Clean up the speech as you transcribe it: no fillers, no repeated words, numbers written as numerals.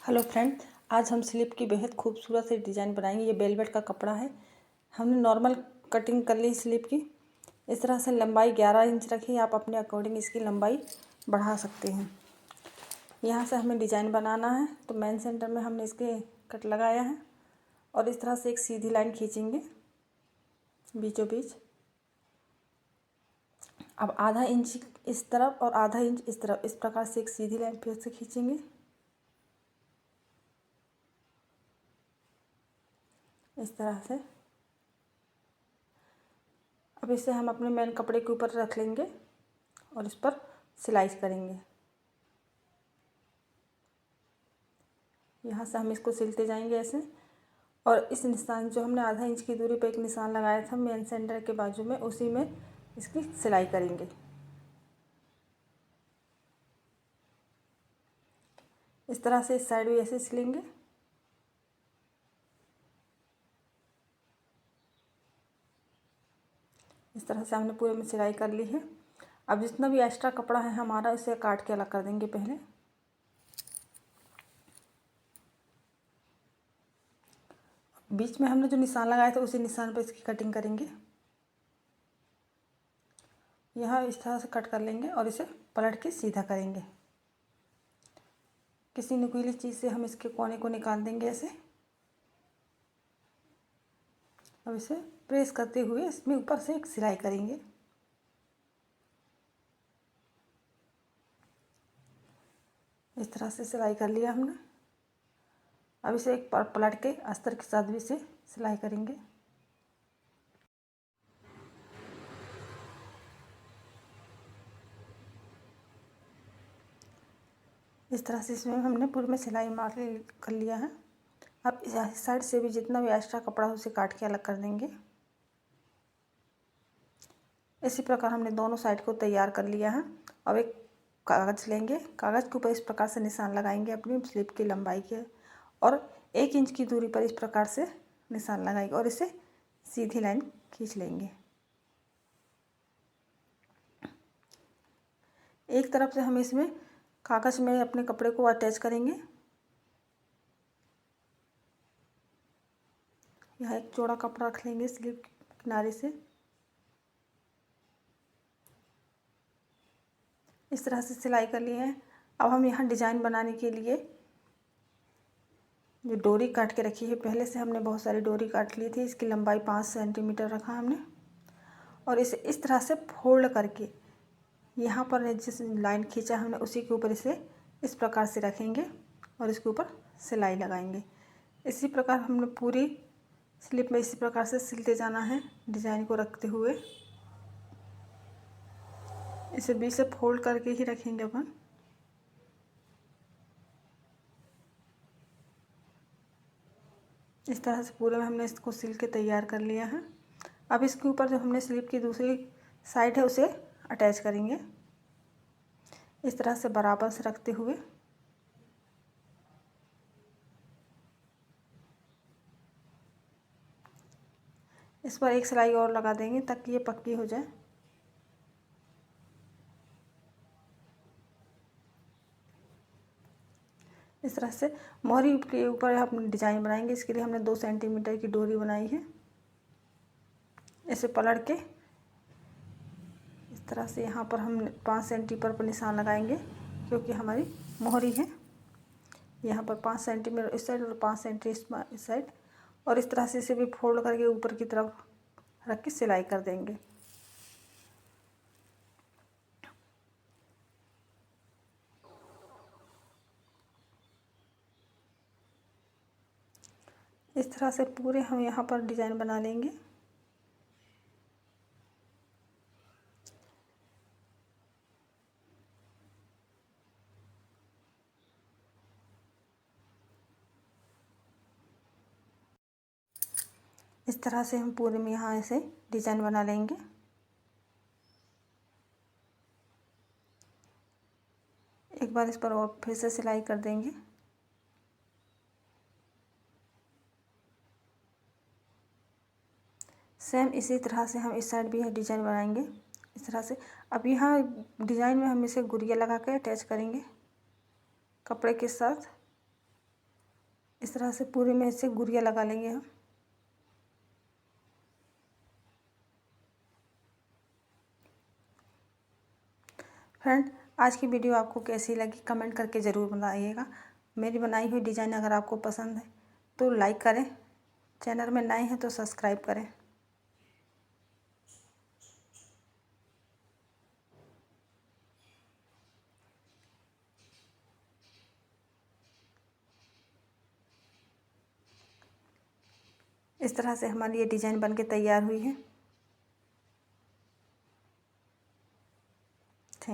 Hello friend, आज हम sleep की बेहद खूबसूरत सी डिज़ाइन बनाएंगे। ये वेलवेट का कपड़ा है। हमने नॉर्मल कटिंग कर ली स्लीप की। इस तरह से लंबाई 11 इंच रखी। आप अपने अकॉर्डिंग इसकी लंबाई बढ़ा सकते हैं। यहाँ से हमें डिज़ाइन बनाना है, तो मेन सेंटर में हमने इसके कट लगाया है और इस तरह से एक सीधी लाइन खींचेंगे बीचों बीच। अब आधा इंच इस तरफ और आधा इंच इस तरफ, इस प्रकार से एक सीधी लाइन फिर से खींचेंगे इस तरह से। अब इसे हम अपने मेन कपड़े के ऊपर रख लेंगे और इस पर सिलाई करेंगे। यहाँ से हम इसको सिलते जाएंगे ऐसे, और इस निशान जो हमने आधा इंच की दूरी पर एक निशान लगाया था मेन सेंटर के बाजू में, उसी में इसकी सिलाई करेंगे। इस तरह से इस साइड भी ऐसे सिलेंगे। इस तरह से हमने पूरे में सिलाई कर ली है। अब जितना भी एक्स्ट्रा कपड़ा है हमारा, इसे काट के अलग कर देंगे पहले। बीच में हमने जो निशान लगाया था उसी निशान पर इसकी कटिंग करेंगे। यहाँ इस तरह से कट कर लेंगे और इसे पलट के सीधा करेंगे। किसी नुकीली चीज़ से हम इसके कोने को निकाल देंगे ऐसे। अब इसे प्रेस करते हुए इसमें ऊपर से एक सिलाई करेंगे। इस तरह से सिलाई कर लिया हमने। अब इसे एक पलट के अस्तर के साथ भी इसे सिलाई करेंगे। इस तरह से इसमें हमने पूरे में सिलाई मार कर लिया है। अब इस साइड से भी जितना भी एक्स्ट्रा कपड़ा है उसे काट के अलग कर देंगे। इसी प्रकार हमने दोनों साइड को तैयार कर लिया है। अब एक कागज़ लेंगे, कागज़ के ऊपर इस प्रकार से निशान लगाएंगे अपनी स्लीव की लंबाई के, और 1 इंच की दूरी पर इस प्रकार से निशान लगाएंगे और इसे सीधी लाइन खींच लेंगे। एक तरफ से हम इसमें कागज़ में अपने कपड़े को अटैच करेंगे। यहाँ एक चौड़ा कपड़ा रख लेंगे स्लीव के किनारे से। इस तरह से सिलाई कर लिए हैं। अब हम यहाँ डिज़ाइन बनाने के लिए जो डोरी काट के रखी है, पहले से हमने बहुत सारी डोरी काट ली थी। इसकी लंबाई 5 सेंटीमीटर रखा हमने, और इसे इस तरह से फोल्ड करके यहाँ पर जिस लाइन खींचा हमने उसी के ऊपर इसे इस प्रकार से रखेंगे और इसके ऊपर सिलाई लगाएंगे। इसी प्रकार हमने पूरी स्लिप में इसी प्रकार से सिलते जाना है डिज़ाइन को रखते हुए। इसे बीच से फोल्ड करके ही रखेंगे अपन। इस तरह से पूरे में हमने इसको सिल के तैयार कर लिया है। अब इसके ऊपर जो हमने स्लीव की दूसरी साइड है उसे अटैच करेंगे इस तरह से बराबर से रखते हुए। इस पर एक सिलाई और लगा देंगे ताकि ये पक्की हो जाए। इस तरह से मोहरी के ऊपर हम डिज़ाइन बनाएंगे। इसके लिए हमने 2 सेंटीमीटर की डोरी बनाई है। इसे पलट के इस तरह से यहाँ पर हम 5 सेंटीमीटर पर निशान लगाएंगे, क्योंकि हमारी मोहरी है। यहाँ पर 5 सेंटीमीटर इस साइड और 5 सेंटीमीटर इस साइड, और इस तरह से इसे भी फोल्ड करके ऊपर की तरफ रख के सिलाई कर देंगे। इस तरह से पूरे हम यहाँ पर डिज़ाइन बना लेंगे। इस तरह से हम पूरे में यहाँ ऐसे डिज़ाइन बना लेंगे। एक बार इस पर और फिर से सिलाई कर देंगे। सेम इसी तरह से हम इस साइड भी डिज़ाइन बनाएंगे इस तरह से। अब यहाँ डिज़ाइन में हम इसे गुड़िया लगा के अटैच करेंगे कपड़े के साथ। इस तरह से पूरे में इससे गुरिया लगा लेंगे हम। फ्रेंड, आज की वीडियो आपको कैसी लगी कमेंट करके ज़रूर बताइएगा। मेरी बनाई हुई डिज़ाइन अगर आपको पसंद है तो लाइक करें, चैनल में नए हैं तो सब्सक्राइब करें। इस तरह से हमारी ये डिज़ाइन बनके तैयार हुई है।